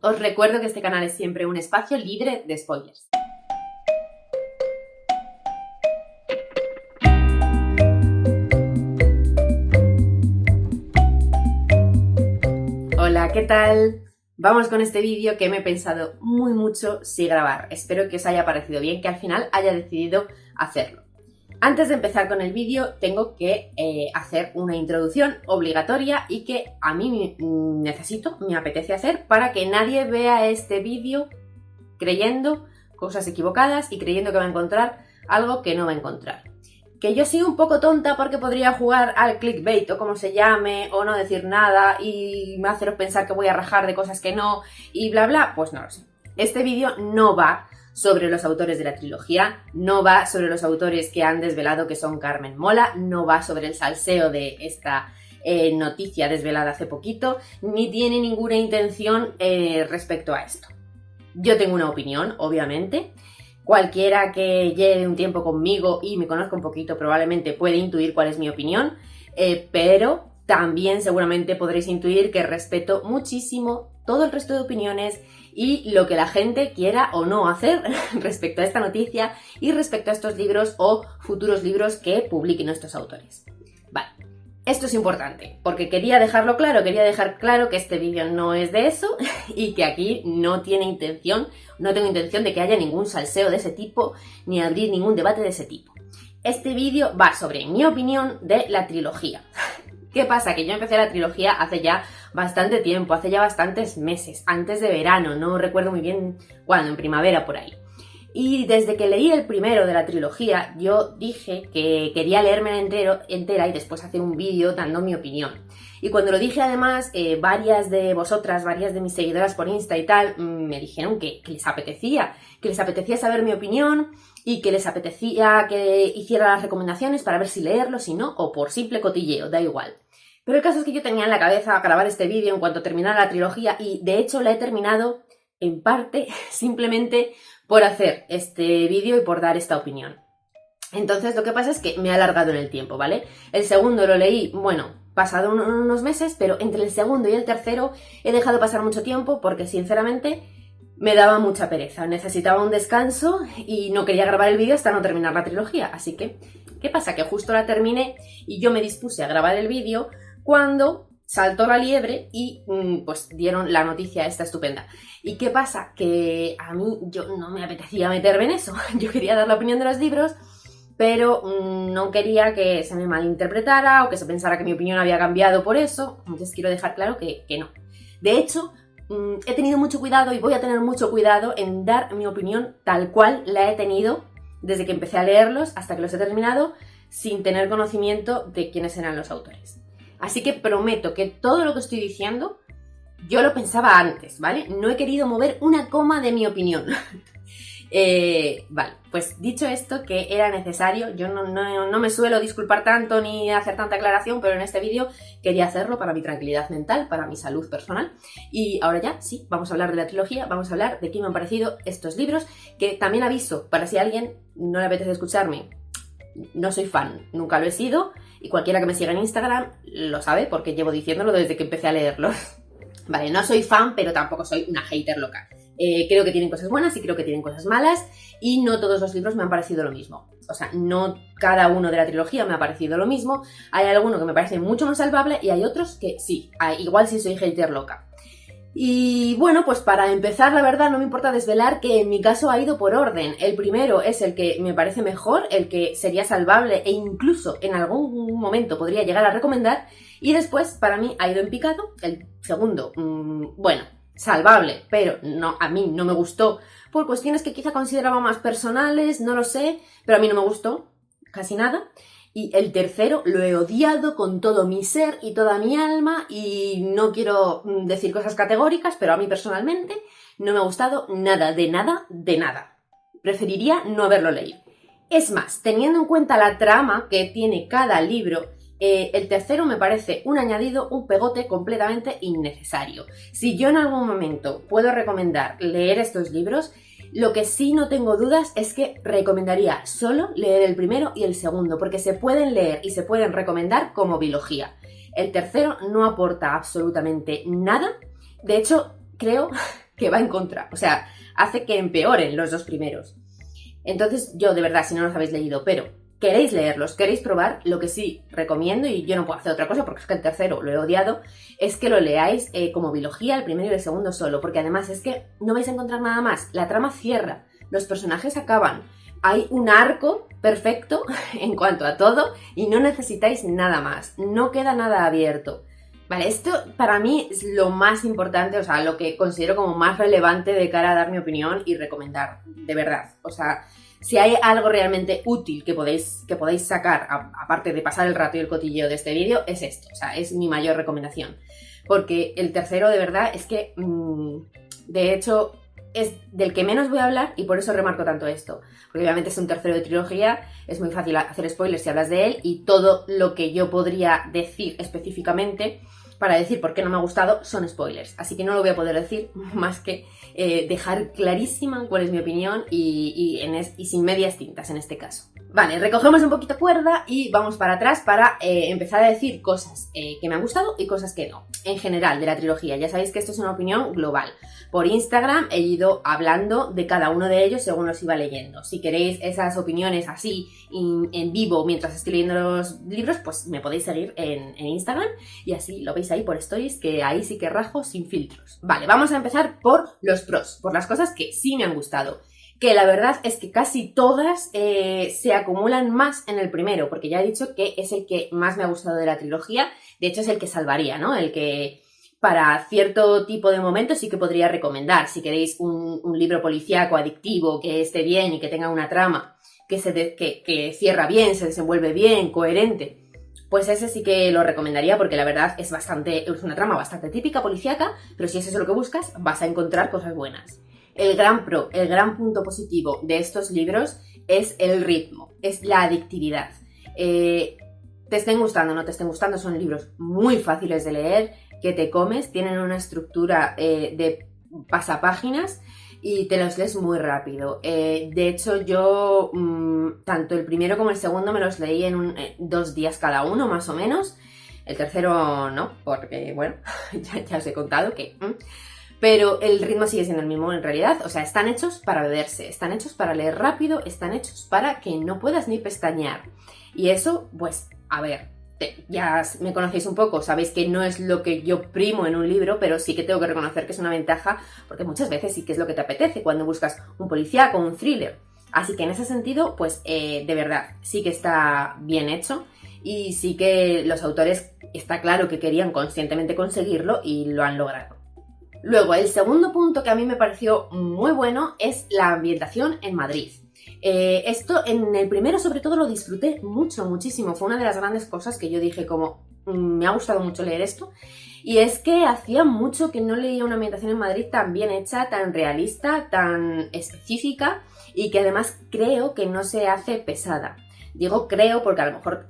Os recuerdo que este canal es siempre un espacio libre de spoilers. Hola, ¿qué tal? Vamos con este vídeo que me he pensado mucho si grabar. Espero que os haya parecido bien, que al final haya decidido hacerlo. Antes de empezar con el vídeo tengo que hacer una introducción obligatoria y que a mí me apetece hacer para que nadie vea este vídeo creyendo cosas equivocadas y creyendo que va a encontrar algo que no va a encontrar. Que yo soy un poco tonta porque podría jugar al clickbait o como se llame o no decir nada y me haceros pensar que voy a rajar de cosas que no y bla bla, pues no lo sé. Este vídeo no va sobre los autores de la trilogía, no va sobre los autores que han desvelado que son Carmen Mola, no va sobre el salseo de esta noticia desvelada hace poquito, ni tiene ninguna intención respecto a esto. Yo tengo una opinión, obviamente. Cualquiera que lleve un tiempo conmigo y me conozca un poquito probablemente puede intuir cuál es mi opinión, pero también seguramente podréis intuir que respeto muchísimo todo el resto de opiniones y lo que la gente quiera o no hacer respecto a esta noticia y respecto a estos libros o futuros libros que publiquen estos autores. Vale, esto es importante porque quería dejar claro que este vídeo no es de eso y que aquí no tengo intención de que haya ningún salseo de ese tipo ni abrir ningún debate de ese tipo. Este vídeo va sobre mi opinión de la trilogía. ¿Qué pasa? Que yo empecé la trilogía hace ya bastante tiempo, hace ya bastantes meses, antes de verano, no recuerdo muy bien cuándo, en primavera por ahí. Y desde que leí el primero de la trilogía, yo dije que quería leérmela entera y después hacer un vídeo dando mi opinión. Y cuando lo dije además, varias de mis seguidoras por Insta y tal, me dijeron que les apetecía saber mi opinión y que les apetecía que hiciera las recomendaciones para ver si leerlo, si no, o por simple cotilleo, da igual. Pero el caso es que yo tenía en la cabeza grabar este vídeo en cuanto terminara la trilogía y de hecho la he terminado en parte simplemente por hacer este vídeo y por dar esta opinión. Entonces lo que pasa es que me ha alargado en el tiempo, ¿vale? El segundo lo leí, pasado unos meses, pero entre el segundo y el tercero he dejado pasar mucho tiempo porque sinceramente me daba mucha pereza, necesitaba un descanso y no quería grabar el vídeo hasta no terminar la trilogía. Así que, ¿qué pasa? Que justo la terminé y yo me dispuse a grabar el vídeo cuando saltó la liebre y pues dieron la noticia esta estupenda. ¿Y qué pasa? Que a mí yo no me apetecía meterme en eso. Yo quería dar la opinión de los libros, pero no quería que se me malinterpretara o que se pensara que mi opinión había cambiado por eso. Entonces quiero dejar claro que no. De hecho, he tenido mucho cuidado y voy a tener mucho cuidado en dar mi opinión tal cual la he tenido desde que empecé a leerlos hasta que los he terminado sin tener conocimiento de quiénes eran los autores. Así que prometo que todo lo que estoy diciendo yo lo pensaba antes, ¿vale? No he querido mover una coma de mi opinión. Vale, pues dicho esto que era necesario, yo no me suelo disculpar tanto ni hacer tanta aclaración, pero en este vídeo quería hacerlo para mi tranquilidad mental, para mi salud personal. Y ahora ya, sí, vamos a hablar de la trilogía, vamos a hablar de qué me han parecido estos libros, que también aviso, para si a alguien no le apetece escucharme, no soy fan, nunca lo he sido, y cualquiera que me siga en Instagram lo sabe porque llevo diciéndolo desde que empecé a leerlos. Vale, no soy fan, pero tampoco soy una hater loca. Creo que tienen cosas buenas y creo que tienen cosas malas y no todos los libros me han parecido lo mismo. O sea, no cada uno de la trilogía me ha parecido lo mismo. Hay alguno que me parece mucho más salvable y hay otros que sí, igual sí soy hater loca. Y bueno, pues para empezar, la verdad, no me importa desvelar que en mi caso ha ido por orden. El primero es el que me parece mejor, el que sería salvable e incluso en algún momento podría llegar a recomendar. Y después, para mí, ha ido en picado. El segundo, salvable, pero no, a mí no me gustó por cuestiones que quizá consideraba más personales, no lo sé, pero a mí no me gustó casi nada. Y el tercero lo he odiado con todo mi ser y toda mi alma y no quiero decir cosas categóricas, pero a mí personalmente no me ha gustado nada, de nada, de nada. Preferiría no haberlo leído. Es más, teniendo en cuenta la trama que tiene cada libro, el tercero me parece un añadido, un pegote completamente innecesario. Si yo en algún momento puedo recomendar leer estos libros, lo que sí no tengo dudas es que recomendaría solo leer el primero y el segundo, porque se pueden leer y se pueden recomendar como biología. El tercero no aporta absolutamente nada. De hecho, creo que va en contra, o sea, hace que empeoren los dos primeros. Entonces yo de verdad, si no los habéis leído, pero queréis leerlos, queréis probar, lo que sí recomiendo, y yo no puedo hacer otra cosa porque es que el tercero lo he odiado, es que lo leáis como biología, el primero y el segundo solo, porque además es que no vais a encontrar nada más, la trama cierra, los personajes acaban, hay un arco perfecto en cuanto a todo y no necesitáis nada más, no queda nada abierto. Vale, esto para mí es lo más importante, o sea, lo que considero como más relevante de cara a dar mi opinión y recomendar, de verdad. O sea, si hay algo realmente útil que podéis sacar, aparte de pasar el rato y el cotilleo de este vídeo, es esto. O sea, es mi mayor recomendación. Porque el tercero, de verdad, es que, de hecho, es del que menos voy a hablar y por eso remarco tanto esto. Porque obviamente es un tercero de trilogía, es muy fácil hacer spoilers si hablas de él y todo lo que yo podría decir específicamente para decir por qué no me ha gustado son spoilers. Así que no lo voy a poder decir más que dejar clarísima cuál es mi opinión y sin medias tintas en este caso. Vale, recogemos un poquito cuerda y vamos para atrás para empezar a decir cosas que me han gustado y cosas que no. En general, de la trilogía. Ya sabéis que esto es una opinión global. Por Instagram he ido hablando de cada uno de ellos según los iba leyendo. Si queréis esas opiniones así en vivo mientras estoy leyendo los libros, pues me podéis seguir en Instagram y así lo veis ahí por stories, que ahí sí que rajo sin filtros. Vale, vamos a empezar por los pros, por las cosas que sí me han gustado. Que la verdad es que casi todas se acumulan más en el primero, porque ya he dicho que es el que más me ha gustado de la trilogía, de hecho es el que salvaría, ¿no? El que para cierto tipo de momentos sí que podría recomendar, si queréis un libro policíaco, adictivo, que esté bien y que tenga una trama, que cierra bien, se desenvuelve bien, coherente, pues ese sí que lo recomendaría porque la verdad es una trama bastante típica, policíaca, pero si es eso lo que buscas, vas a encontrar cosas buenas. El gran punto positivo de estos libros es el ritmo, es la adictividad. Te estén gustando o no te estén gustando, son libros muy fáciles de leer, que te comes, tienen una estructura de pasapáginas y te los lees muy rápido. De hecho, yo tanto el primero como el segundo me los leí en 2 días cada uno, más o menos. El tercero no, porque, bueno, ya os he contado que... Pero el ritmo sigue siendo el mismo en realidad, o sea, están hechos para beberse, están hechos para leer rápido, están hechos para que no puedas ni pestañear. Y eso, pues, a ver, ya me conocéis un poco, sabéis que no es lo que yo primo en un libro, pero sí que tengo que reconocer que es una ventaja, porque muchas veces sí que es lo que te apetece cuando buscas un policíaco o un thriller. Así que en ese sentido, pues, de verdad, sí que está bien hecho y sí que los autores está claro que querían conscientemente conseguirlo y lo han logrado. Luego, el segundo punto que a mí me pareció muy bueno es la ambientación en Madrid. Esto en el primero sobre todo lo disfruté muchísimo. Fue una de las grandes cosas que yo dije como, me ha gustado mucho leer esto. Y es que hacía mucho que no leía una ambientación en Madrid tan bien hecha, tan realista, tan específica y que además creo que no se hace pesada. Digo creo porque a lo mejor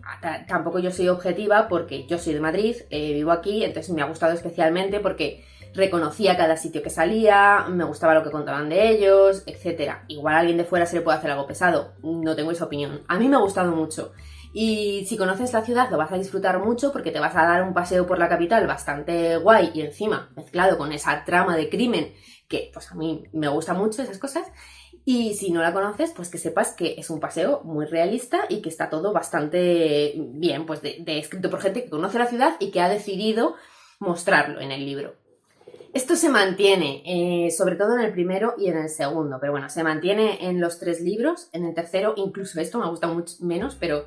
tampoco yo soy objetiva porque yo soy de Madrid, vivo aquí, entonces me ha gustado especialmente porque reconocía cada sitio que salía, me gustaba lo que contaban de ellos, etc. Igual a alguien de fuera se le puede hacer algo pesado, no tengo esa opinión. A mí me ha gustado mucho. Y si conoces la ciudad lo vas a disfrutar mucho porque te vas a dar un paseo por la capital bastante guay y encima mezclado con esa trama de crimen que pues a mí me gusta mucho esas cosas. Y si no la conoces, pues que sepas que es un paseo muy realista y que está todo bastante bien, pues escrito por gente que conoce la ciudad y que ha decidido mostrarlo en el libro. Esto se mantiene, sobre todo en el primero y en el segundo, pero bueno, se mantiene en los 3 libros, en el tercero incluso esto me gusta mucho menos, pero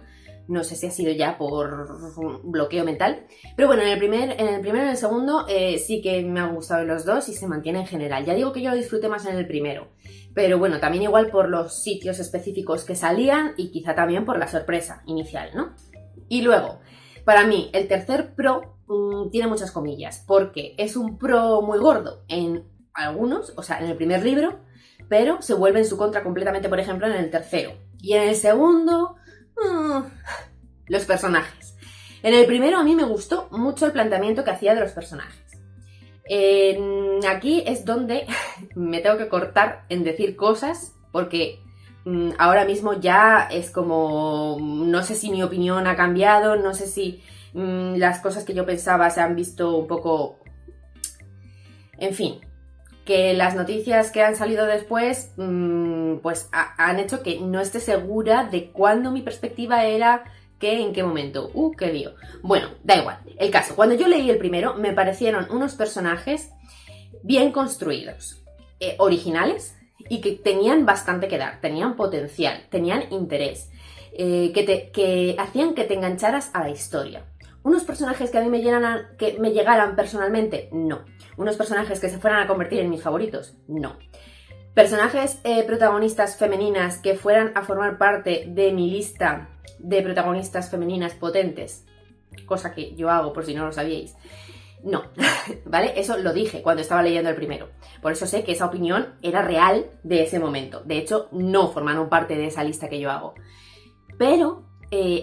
no sé si ha sido ya por bloqueo mental. Pero bueno, en el primero y en el segundo sí que me han gustado los dos y se mantiene en general. Ya digo que yo lo disfruté más en el primero, pero bueno, también igual por los sitios específicos que salían y quizá también por la sorpresa inicial, ¿no? Y luego, para mí, el tercer pro tiene muchas comillas, porque es un pro muy gordo en algunos, o sea, en el primer libro, pero se vuelve en su contra completamente, por ejemplo, en el tercero. Y en el segundo, los personajes. En el primero a mí me gustó mucho el planteamiento que hacía de los personajes. Aquí es donde me tengo que cortar en decir cosas, porque ahora mismo ya es como, no sé si mi opinión ha cambiado, no sé si las cosas que yo pensaba se han visto un poco, en fin, que las noticias que han salido después pues han hecho que no esté segura de cuándo mi perspectiva era que en qué momento. Qué lío. Bueno, da igual. El caso, cuando yo leí el primero me parecieron unos personajes bien construidos, originales y que tenían bastante que dar, tenían potencial, tenían interés, que hacían que te engancharas a la historia. ¿Unos personajes que a mí me llegaran personalmente? No. ¿Unos personajes que se fueran a convertir en mis favoritos? No. ¿Personajes protagonistas femeninas que fueran a formar parte de mi lista de protagonistas femeninas potentes? Cosa que yo hago, por si no lo sabíais. No, ¿vale? Eso lo dije cuando estaba leyendo el primero. Por eso sé que esa opinión era real de ese momento. De hecho, no formaron parte de esa lista que yo hago. Pero,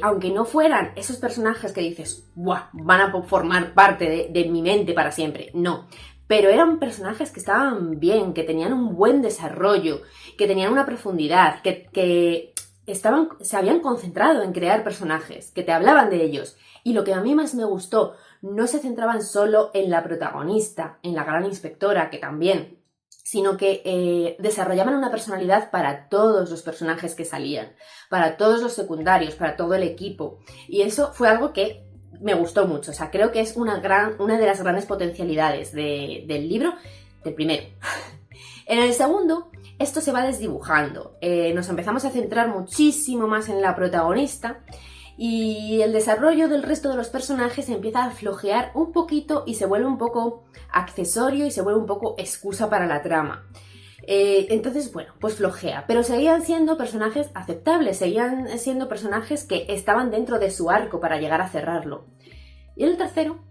aunque no fueran esos personajes que dices, ¡buah! Van a formar parte de mi mente para siempre. No. Pero eran personajes que estaban bien, que tenían un buen desarrollo, que tenían una profundidad, que se habían concentrado en crear personajes, que te hablaban de ellos. Y lo que a mí más me gustó, no se centraban solo en la protagonista, en la gran inspectora, que también, sino que desarrollaban una personalidad para todos los personajes que salían, para todos los secundarios, para todo el equipo. Y eso fue algo que me gustó mucho. O sea, creo que es una de las grandes potencialidades del libro, del primero. En el segundo, esto se va desdibujando. Nos empezamos a centrar muchísimo más en la protagonista y el desarrollo del resto de los personajes empieza a flojear un poquito y se vuelve un poco accesorio y se vuelve un poco excusa para la trama. Entonces, bueno, pues flojea, pero seguían siendo personajes aceptables, seguían siendo personajes que estaban dentro de su arco para llegar a cerrarlo. Y en el tercero,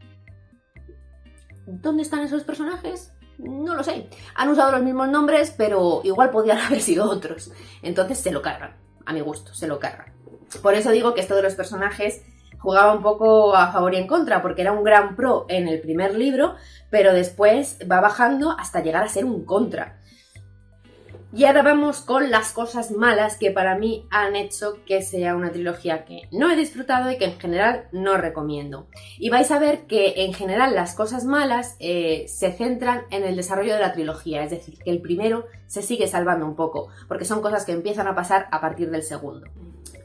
¿dónde están esos personajes? No lo sé. Han usado los mismos nombres, pero igual podían haber sido otros. Entonces se lo cargan, a mi gusto, se lo cargan. Por eso digo que esto de los personajes jugaba un poco a favor y en contra, porque era un gran pro en el primer libro, pero después va bajando hasta llegar a ser un contra. Y ahora vamos con las cosas malas que para mí han hecho que sea una trilogía que no he disfrutado y que en general no recomiendo. Y vais a ver que en general las cosas malas se centran en el desarrollo de la trilogía, es decir, que el primero se sigue salvando un poco, porque son cosas que empiezan a pasar a partir del segundo.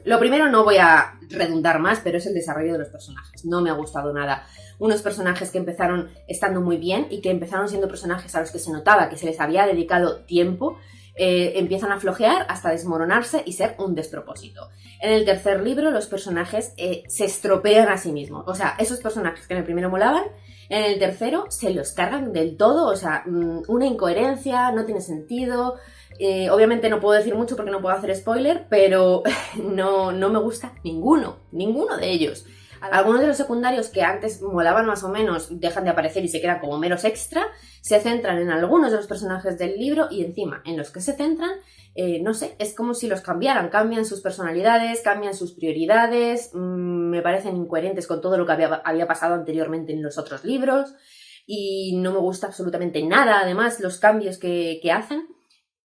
Lo primero, no voy a redundar más, pero es el desarrollo de los personajes. No me ha gustado nada. Unos personajes que empezaron estando muy bien y que empezaron siendo personajes a los que se notaba que se les había dedicado tiempo, empiezan a flojear hasta desmoronarse y ser un despropósito. En el tercer libro los personajes se estropean a sí mismos. O sea, esos personajes que en el primero molaban, en el tercero se los cargan del todo. O sea, una incoherencia, no tiene sentido. Obviamente no puedo decir mucho porque no puedo hacer spoiler, pero no me gusta ninguno de ellos. Algunos de los secundarios que antes molaban más o menos dejan de aparecer y se quedan como meros extra, se centran en algunos de los personajes del libro y encima en los que se centran, no sé, es como si los cambian sus personalidades, cambian sus prioridades, me parecen incoherentes con todo lo que había pasado anteriormente en los otros libros y no me gusta absolutamente nada, además, los cambios que hacen.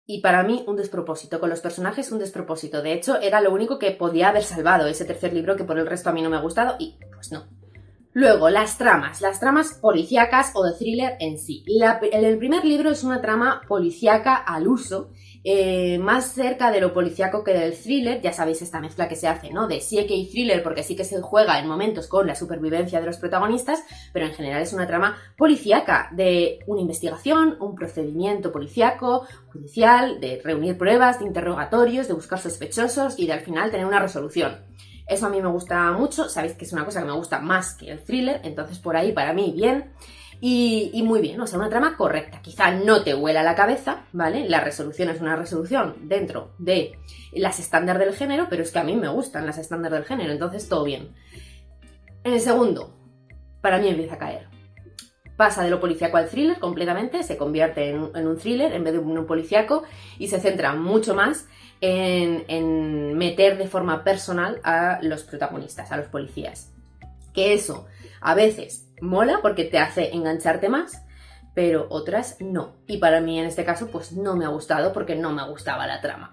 Y para mí un despropósito, con los personajes un despropósito. De hecho, era lo único que podía haber salvado ese tercer libro, que por el resto a mí no me ha gustado y pues no. Luego, las tramas policíacas o de thriller en sí. El primer libro es una trama policíaca al uso, más cerca de lo policíaco que del thriller. Ya sabéis esta mezcla que se hace, ¿no? De sí que hay thriller porque sí que se juega en momentos con la supervivencia de los protagonistas, pero en general es una trama policíaca de una investigación, un procedimiento policíaco, judicial, de reunir pruebas, de interrogatorios, de buscar sospechosos y de al final tener una resolución. Eso a mí me gusta mucho, sabéis que es una cosa que me gusta más que el thriller, entonces por ahí para mí bien. Y muy bien, o sea, una trama correcta. Quizá no te huela la cabeza, ¿vale? La resolución es una resolución dentro de las estándar del género, pero es que a mí me gustan las estándar del género, entonces todo bien. En el segundo, para mí empieza a caer. Pasa de lo policíaco al thriller completamente, se convierte en un thriller en vez de un policíaco y se centra mucho más en meter de forma personal a los protagonistas, a los policías. Que eso a veces mola porque te hace engancharte más, pero otras no. Y para mí en este caso pues no me ha gustado porque no me gustaba la trama.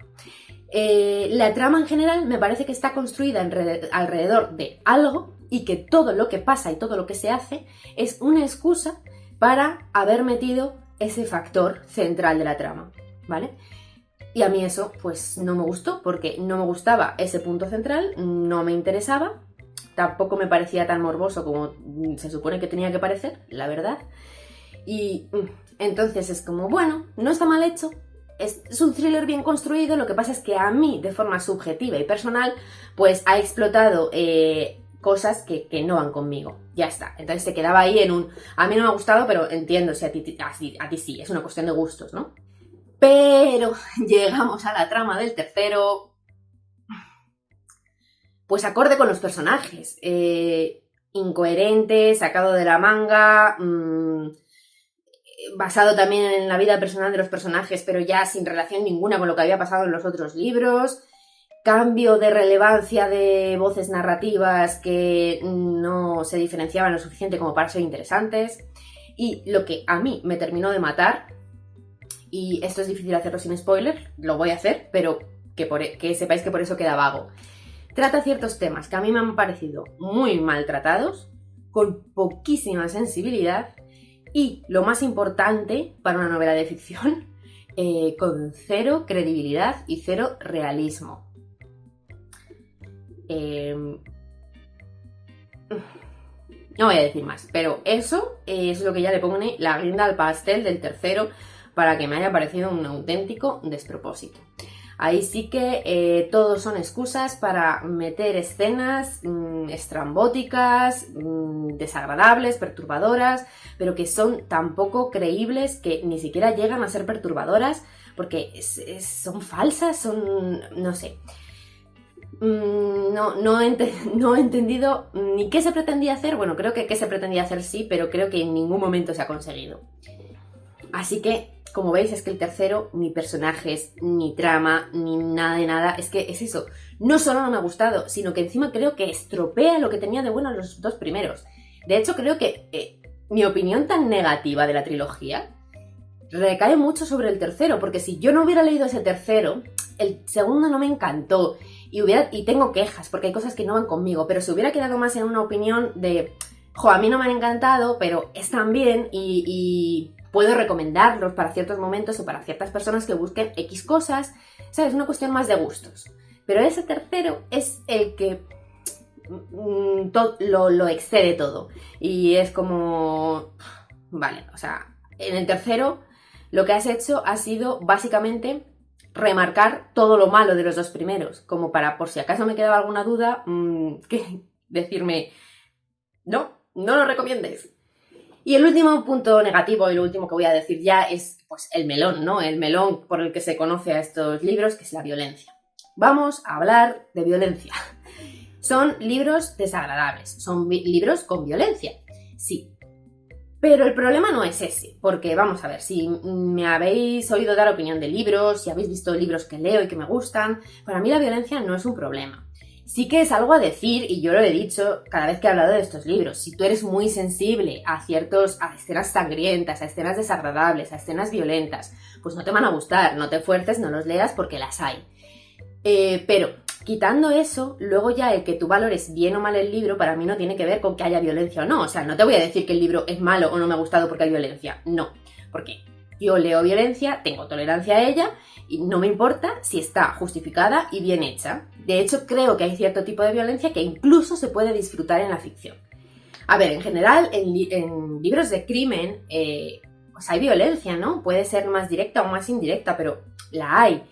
La trama en general me parece que está construida alrededor de algo y que todo lo que pasa y todo lo que se hace es una excusa para haber metido ese factor central de la trama, ¿vale? Y a mí eso pues no me gustó, porque no me gustaba ese punto central, no me interesaba, tampoco me parecía tan morboso como se supone que tenía que parecer, la verdad. Y entonces es como, bueno, no está mal hecho, es un thriller bien construido, lo que pasa es que a mí, de forma subjetiva y personal, pues ha explotado cosas que no van conmigo. Ya está. Entonces se quedaba ahí en un... A mí no me ha gustado, pero entiendo si a ti sí. Es una cuestión de gustos, ¿no? Pero llegamos a la trama del tercero, pues acorde con los personajes. Incoherente, sacado de la manga, basado también en la vida personal de los personajes, pero ya sin relación ninguna con lo que había pasado en los otros libros. Cambio de relevancia de voces narrativas que no se diferenciaban lo suficiente como para ser interesantes. Y lo que a mí me terminó de matar, y esto es difícil hacerlo sin spoiler, lo voy a hacer, pero que sepáis que por eso queda vago. Trata ciertos temas que a mí me han parecido muy maltratados, con poquísima sensibilidad y, lo más importante para una novela de ficción, con cero credibilidad y cero realismo. No voy a decir más, pero eso es lo que ya le pone la guinda al pastel del tercero para que me haya parecido un auténtico despropósito. Ahí sí que todos son excusas para meter escenas estrambóticas, desagradables, perturbadoras, pero que son tan poco creíbles que ni siquiera llegan a ser perturbadoras porque son falsas, no sé. No he entendido ni qué se pretendía hacer. Bueno, creo que qué se pretendía hacer sí, pero creo que en ningún momento se ha conseguido. Así que, como veis, es que el tercero, ni personajes, ni trama, ni nada de nada, es que es eso. No solo no me ha gustado, sino que encima creo que estropea lo que tenía de bueno los dos primeros. De hecho, creo que mi opinión tan negativa de la trilogía recae mucho sobre el tercero, porque si yo no hubiera leído ese tercero, el segundo no me encantó. Y tengo quejas, porque hay cosas que no van conmigo, pero se hubiera quedado más en una opinión de, a mí no me han encantado, pero están bien y puedo recomendarlos para ciertos momentos o para ciertas personas que busquen X cosas, ¿sabes? Es una cuestión más de gustos. Pero ese tercero es el que lo excede todo. Y es como... Vale, o sea, en el tercero lo que has hecho ha sido básicamente remarcar todo lo malo de los dos primeros, como para, por si acaso me quedaba alguna duda, decirme, no lo recomiendes. Y el último punto negativo y lo último que voy a decir ya es pues el melón, ¿no? El melón por el que se conoce a estos libros, que es la violencia. Vamos a hablar de violencia. Son libros desagradables, son libros con violencia, sí. Pero el problema no es ese, porque vamos a ver, si me habéis oído dar opinión de libros, si habéis visto libros que leo y que me gustan, para mí la violencia no es un problema. Sí que es algo a decir, y yo lo he dicho cada vez que he hablado de estos libros. Si tú eres muy sensible a escenas sangrientas, a escenas desagradables, a escenas violentas, pues no te van a gustar, no te fuerces, no los leas porque las hay. Pero quitando eso, luego ya el que tú valores bien o mal el libro, para mí no tiene que ver con que haya violencia o no. O sea, no te voy a decir que el libro es malo o no me ha gustado porque hay violencia. No, porque yo leo violencia, tengo tolerancia a ella y no me importa si está justificada y bien hecha. De hecho, creo que hay cierto tipo de violencia que incluso se puede disfrutar en la ficción. A ver, en general, en libros de crimen, pues hay violencia, ¿no? Puede ser más directa o más indirecta, pero la hay.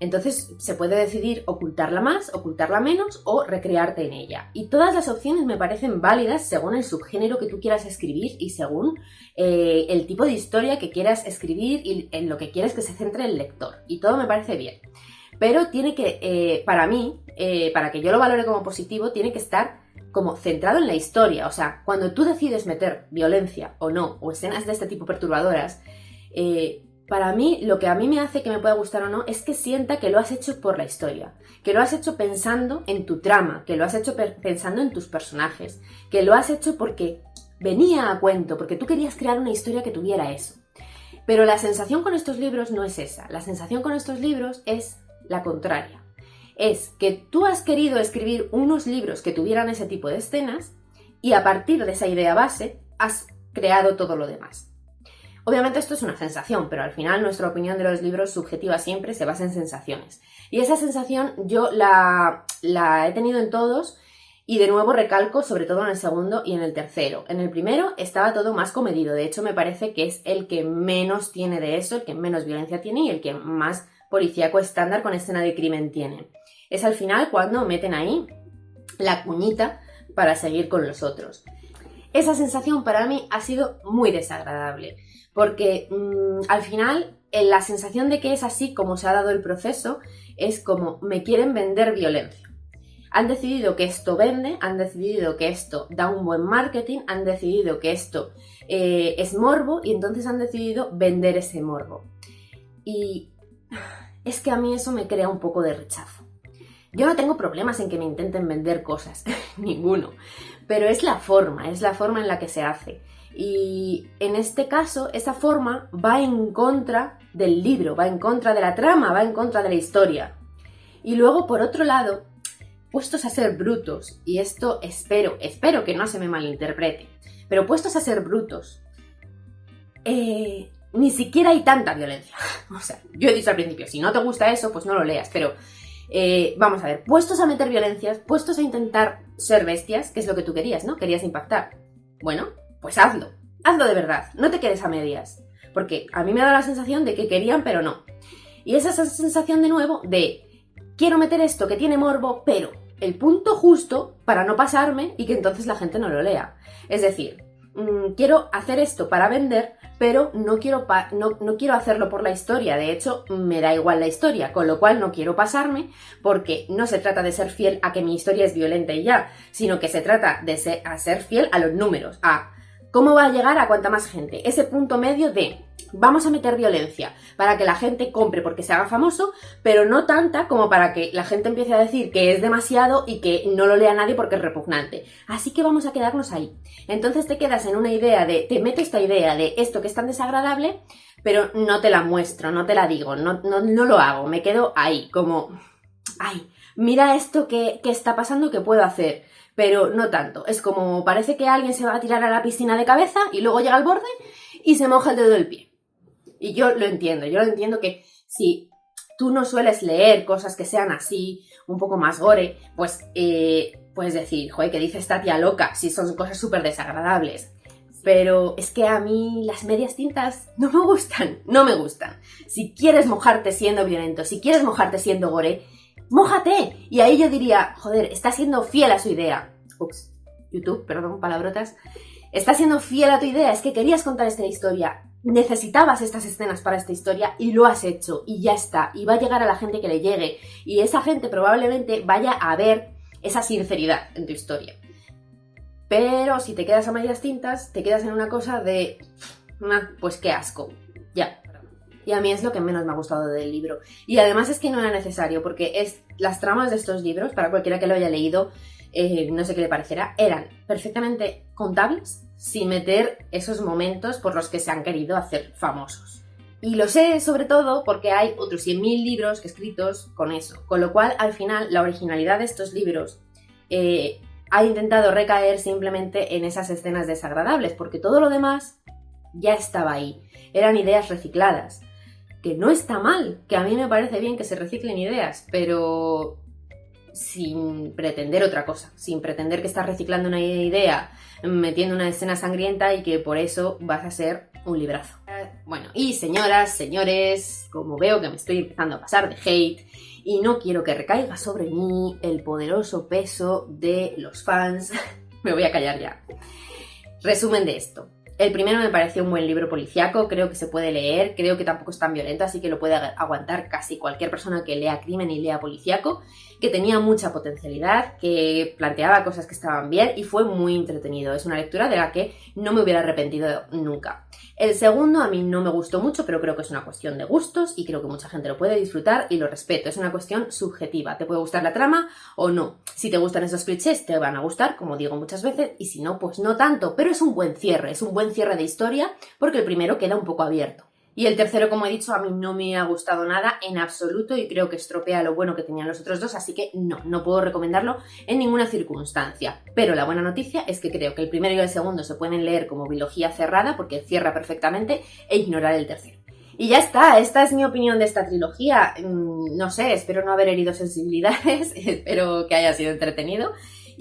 Entonces se puede decidir ocultarla más, ocultarla menos o recrearte en ella. Y todas las opciones me parecen válidas según el subgénero que tú quieras escribir y según el tipo de historia que quieras escribir y en lo que quieres que se centre el lector. Y todo me parece bien. Pero tiene que, para mí, para que yo lo valore como positivo, tiene que estar como centrado en la historia. O sea, cuando tú decides meter violencia o no, o escenas de este tipo perturbadoras, para mí, lo que a mí me hace que me pueda gustar o no es que sienta que lo has hecho por la historia, que lo has hecho pensando en tu trama, que lo has hecho pensando en tus personajes, que lo has hecho porque venía a cuento, porque tú querías crear una historia que tuviera eso. Pero la sensación con estos libros no es esa, la sensación con estos libros es la contraria. Es que tú has querido escribir unos libros que tuvieran ese tipo de escenas y a partir de esa idea base has creado todo lo demás. Obviamente esto es una sensación, pero al final nuestra opinión de los libros subjetiva siempre se basa en sensaciones. Y esa sensación yo la he tenido en todos y de nuevo recalco sobre todo en el segundo y en el tercero. En el primero estaba todo más comedido, de hecho me parece que es el que menos tiene de eso, el que menos violencia tiene y el que más policíaco estándar con escena de crimen tiene. Es al final cuando meten ahí la cuñita para seguir con los otros. Esa sensación para mí ha sido muy desagradable, porque al final la sensación de que es así como se ha dado el proceso es como me quieren vender violencia. Han decidido que esto vende, han decidido que esto da un buen marketing, han decidido que esto es morbo y entonces han decidido vender ese morbo. Y es que a mí eso me crea un poco de rechazo. Yo no tengo problemas en que me intenten vender cosas, ninguno, pero es la forma en la que se hace. Y en este caso, esa forma va en contra del libro, va en contra de la trama, va en contra de la historia. Y luego, por otro lado, puestos a ser brutos, y esto espero que no se me malinterprete, pero puestos a ser brutos, ni siquiera hay tanta violencia. O sea, yo he dicho al principio, si no te gusta eso, pues no lo leas, pero vamos a ver, puestos a meter violencias, puestos a intentar ser bestias, que es lo que tú querías, ¿no? Querías impactar. Bueno, pues hazlo de verdad, no te quedes a medias, porque a mí me da la sensación de que querían, pero no. Y es esa sensación de nuevo de quiero meter esto que tiene morbo, pero el punto justo para no pasarme y que entonces la gente no lo lea. Es decir, quiero hacer esto para vender, pero no quiero hacerlo por la historia. De hecho, me da igual la historia, con lo cual no quiero pasarme, porque no se trata de ser fiel a que mi historia es violenta y ya, sino que se trata de ser fiel a los números, a cómo va a llegar a cuanta más gente. Ese punto medio de vamos a meter violencia para que la gente compre porque se haga famoso, pero no tanta como para que la gente empiece a decir que es demasiado y que no lo lea nadie porque es repugnante. Así que vamos a quedarnos ahí. Entonces te quedas en una idea te meto esta idea de esto que es tan desagradable, pero no te la muestro, no te la digo, no lo hago, me quedo ahí, como, ay, mira esto que está pasando que puedo hacer, pero no tanto. Es como parece que alguien se va a tirar a la piscina de cabeza y luego llega al borde y se moja el dedo del pie. Y yo lo entiendo que si tú no sueles leer cosas que sean así, un poco más gore, pues puedes decir, joder, ¿qué dice esta tía loca? Si son cosas súper desagradables. Pero es que a mí las medias tintas no me gustan. Si quieres mojarte siendo violento, si quieres mojarte siendo gore, ¡mójate! Y ahí yo diría, joder, está siendo fiel a su idea. Ups, YouTube, perdón, palabrotas. Está siendo fiel a tu idea, es que querías contar esta historia. Necesitabas estas escenas para esta historia y lo has hecho y ya está, y va a llegar a la gente que le llegue y esa gente probablemente vaya a ver esa sinceridad en tu historia. Pero si te quedas a medias tintas, te quedas en una cosa de pues qué asco, ya. Y a mí es lo que menos me ha gustado del libro. Y además es que no era necesario, porque las tramas de estos libros, para cualquiera que lo haya leído, no sé qué le parecerá, eran perfectamente contables sin meter esos momentos por los que se han querido hacer famosos. Y lo sé sobre todo porque hay otros 100.000 libros escritos con eso, con lo cual al final la originalidad de estos libros ha intentado recaer simplemente en esas escenas desagradables, porque todo lo demás ya estaba ahí, eran ideas recicladas, que no está mal, que a mí me parece bien que se reciclen ideas, pero sin pretender otra cosa, sin pretender que estás reciclando una idea, metiendo una escena sangrienta y que por eso vas a ser un librazo. Bueno, y señoras, señores, como veo que me estoy empezando a pasar de hate y no quiero que recaiga sobre mí el poderoso peso de los fans, me voy a callar ya. Resumen de esto. El primero me pareció un buen libro policíaco, creo que se puede leer, creo que tampoco es tan violento, así que lo puede aguantar casi cualquier persona que lea crimen y lea policíaco, que tenía mucha potencialidad, que planteaba cosas que estaban bien y fue muy entretenido. Es una lectura de la que no me hubiera arrepentido nunca. El segundo a mí no me gustó mucho, pero creo que es una cuestión de gustos y creo que mucha gente lo puede disfrutar y lo respeto. Es una cuestión subjetiva. ¿Te puede gustar la trama o no? Si te gustan esos clichés, te van a gustar, como digo muchas veces, y si no, pues no tanto. Pero es un buen cierre de historia porque el primero queda un poco abierto. Y el tercero, como he dicho, a mí no me ha gustado nada en absoluto y creo que estropea lo bueno que tenían los otros dos, así que no puedo recomendarlo en ninguna circunstancia. Pero la buena noticia es que creo que el primero y el segundo se pueden leer como biología cerrada porque cierra perfectamente, e ignorar el tercero. Y ya está, esta es mi opinión de esta trilogía. No sé, espero no haber herido sensibilidades, espero que haya sido entretenido.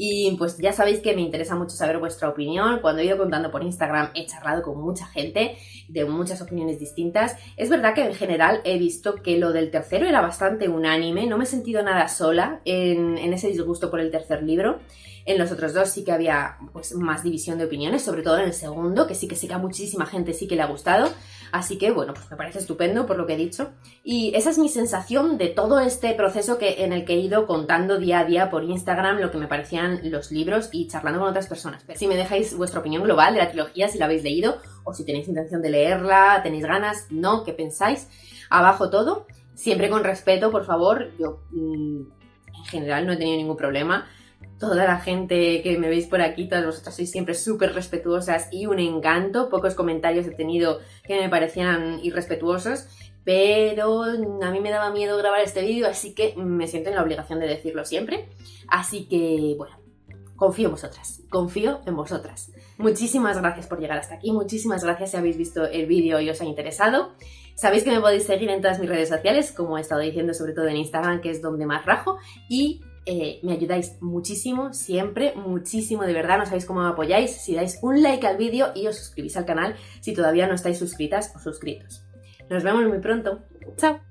Y pues ya sabéis que me interesa mucho saber vuestra opinión. Cuando he ido contando por Instagram he charlado con mucha gente de muchas opiniones distintas. Es verdad que en general he visto que lo del tercero era bastante unánime. No me he sentido nada sola en ese disgusto por el tercer libro. En los otros dos sí que había pues más división de opiniones, sobre todo en el segundo, que sí que a muchísima gente sí que le ha gustado. Así que bueno, pues me parece estupendo por lo que he dicho. Y esa es mi sensación de todo este proceso en el que he ido contando día a día por Instagram lo que me parecían los libros y charlando con otras personas. Pero si me dejáis vuestra opinión global de la trilogía, si la habéis leído o si tenéis intención de leerla, tenéis ganas, no, ¿qué pensáis? Abajo todo, siempre con respeto, por favor. Yo en general no he tenido ningún problema. Toda la gente que me veis por aquí, todas vosotras sois siempre súper respetuosas y un encanto. Pocos comentarios he tenido que me parecían irrespetuosos, pero a mí me daba miedo grabar este vídeo, así que me siento en la obligación de decirlo siempre. Así que, bueno, confío en vosotras. Muchísimas gracias por llegar hasta aquí, muchísimas gracias si habéis visto el vídeo y os ha interesado. Sabéis que me podéis seguir en todas mis redes sociales, como he estado diciendo, sobre todo en Instagram, que es donde más rajo, y me ayudáis muchísimo, siempre, muchísimo, de verdad, no sabéis cómo me apoyáis si dais un like al vídeo y os suscribís al canal si todavía no estáis suscritas o suscritos. Nos vemos muy pronto. ¡Chao!